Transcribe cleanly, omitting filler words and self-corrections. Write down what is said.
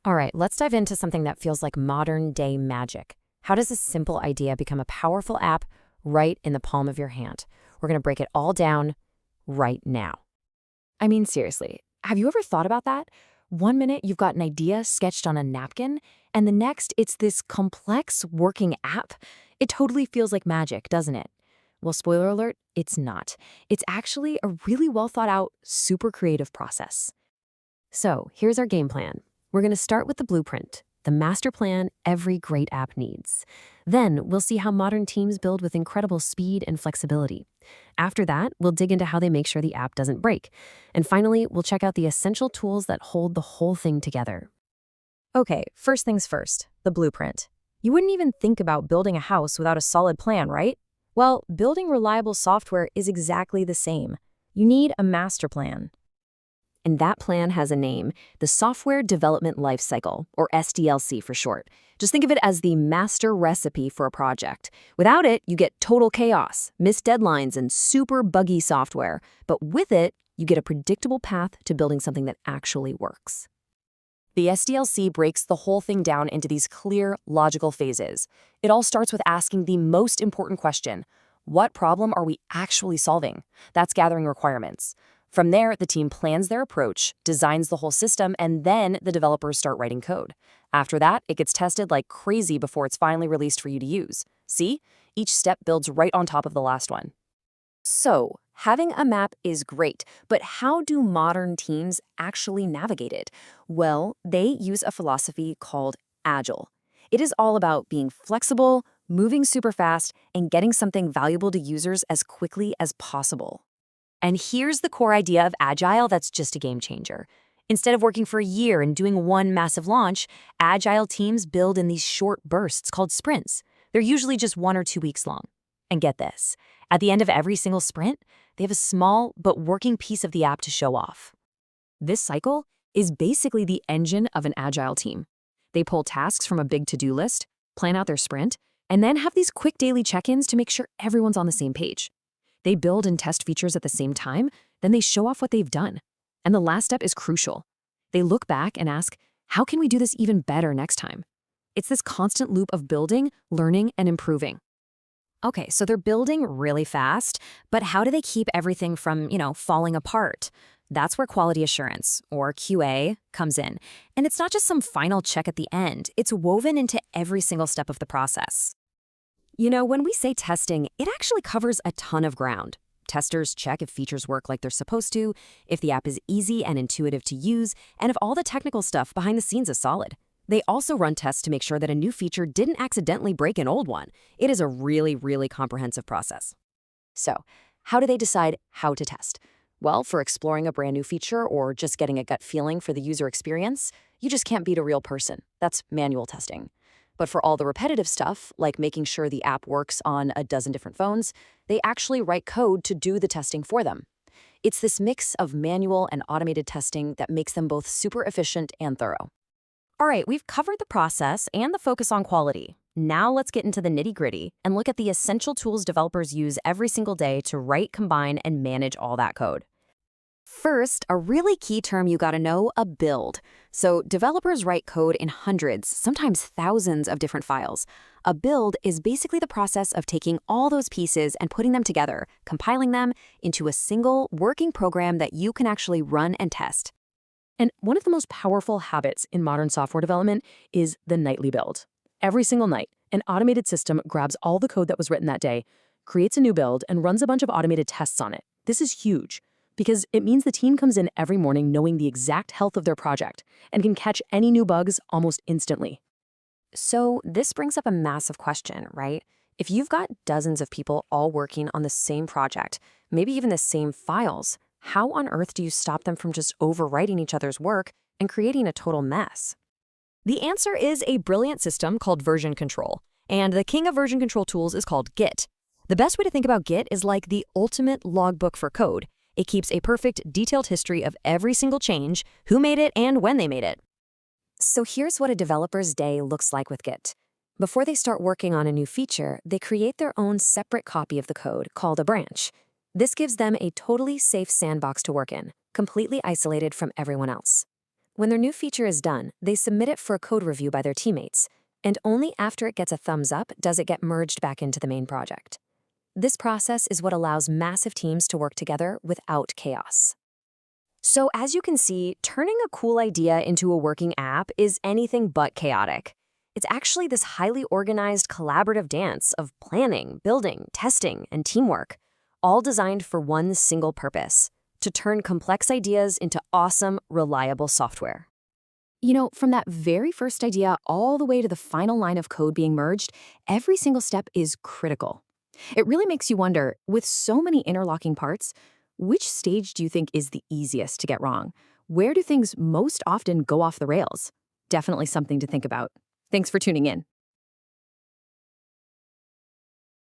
All right, let's dive into something that feels like modern day magic. How does a simple idea become a powerful app right in the palm of your hand? We're going to break it all down right now. I mean, seriously, have you ever thought about that? One minute you've got an idea sketched on a napkin, and the next it's this complex working app. It totally feels like magic, doesn't it? Well, spoiler alert, it's not. It's actually a really well thought out, super creative process. So here's our game plan. We're going to start with the blueprint, the master plan every great app needs. Then we'll see how modern teams build with incredible speed and flexibility. After that, we'll dig into how they make sure the app doesn't break. And finally, we'll check out the essential tools that hold the whole thing together. Okay, first things first, the blueprint. You wouldn't even think about building a house without a solid plan, right? Well, building reliable software is exactly the same. You need a master plan. And that plan has a name, the Software Development Lifecycle, or SDLC for short. Just think of it as the master recipe for a project. Without it, you get total chaos, missed deadlines, and super buggy software. But with it, you get a predictable path to building something that actually works. The SDLC breaks the whole thing down into these clear, logical phases. It all starts with asking the most important question: what problem are we actually solving? That's gathering requirements. From there, the team plans their approach, designs the whole system, and then the developers start writing code. After that, it gets tested like crazy before it's finally released for you to use. See? Each step builds right on top of the last one. So, having a map is great, but how do modern teams actually navigate it? Well, they use a philosophy called Agile. It is all about being flexible, moving super fast, and getting something valuable to users as quickly as possible. And here's the core idea of Agile that's just a game changer. Instead of working for a year and doing one massive launch, Agile teams build in these short bursts called sprints. They're usually just 1 or 2 weeks long. And get this, at the end of every single sprint, they have a small but working piece of the app to show off. This cycle is basically the engine of an Agile team. They pull tasks from a big to-do list, plan out their sprint, and then have these quick daily check-ins to make sure everyone's on the same page. They build and test features at the same time, then they show off what they've done. And the last step is crucial. They look back and ask, how can we do this even better next time? It's this constant loop of building, learning, and improving. Okay, so they're building really fast, but how do they keep everything from, falling apart? That's where quality assurance, or QA, comes in. And it's not just some final check at the end. It's woven into every single step of the process. When we say testing, it actually covers a ton of ground. Testers check if features work like they're supposed to, if the app is easy and intuitive to use, and if all the technical stuff behind the scenes is solid. They also run tests to make sure that a new feature didn't accidentally break an old one. It is a really, really comprehensive process. So, how do they decide how to test? Well, for exploring a brand new feature or just getting a gut feeling for the user experience, you just can't beat a real person. That's manual testing. But for all the repetitive stuff, like making sure the app works on a dozen different phones, they actually write code to do the testing for them. It's this mix of manual and automated testing that makes them both super efficient and thorough. All right, we've covered the process and the focus on quality. Now let's get into the nitty-gritty and look at the essential tools developers use every single day to write, combine, and manage all that code. First, a really key term you gotta know, a build. So developers write code in hundreds, sometimes thousands of different files. A build is basically the process of taking all those pieces and putting them together, compiling them into a single working program that you can actually run and test. And one of the most powerful habits in modern software development is the nightly build. Every single night, an automated system grabs all the code that was written that day, creates a new build, and runs a bunch of automated tests on it. This is huge, because it means the team comes in every morning knowing the exact health of their project and can catch any new bugs almost instantly. So this brings up a massive question, right? If you've got dozens of people all working on the same project, maybe even the same files, how on earth do you stop them from just overwriting each other's work and creating a total mess? The answer is a brilliant system called version control, and the king of version control tools is called Git. The best way to think about Git is like the ultimate logbook for code. It keeps a perfect, detailed history of every single change, who made it, and when they made it. So here's what a developer's day looks like with Git. Before they start working on a new feature, they create their own separate copy of the code called a branch. This gives them a totally safe sandbox to work in, completely isolated from everyone else. When their new feature is done, they submit it for a code review by their teammates, and only after it gets a thumbs up does it get merged back into the main project. This process is what allows massive teams to work together without chaos. So as you can see, turning a cool idea into a working app is anything but chaotic. It's actually this highly organized collaborative dance of planning, building, testing, and teamwork, all designed for one single purpose: to turn complex ideas into awesome, reliable software. You know, from that very first idea all the way to the final line of code being merged, every single step is critical. It really makes you wonder, with so many interlocking parts, which stage do you think is the easiest to get wrong? Where do things most often go off the rails? Definitely something to think about. Thanks for tuning in.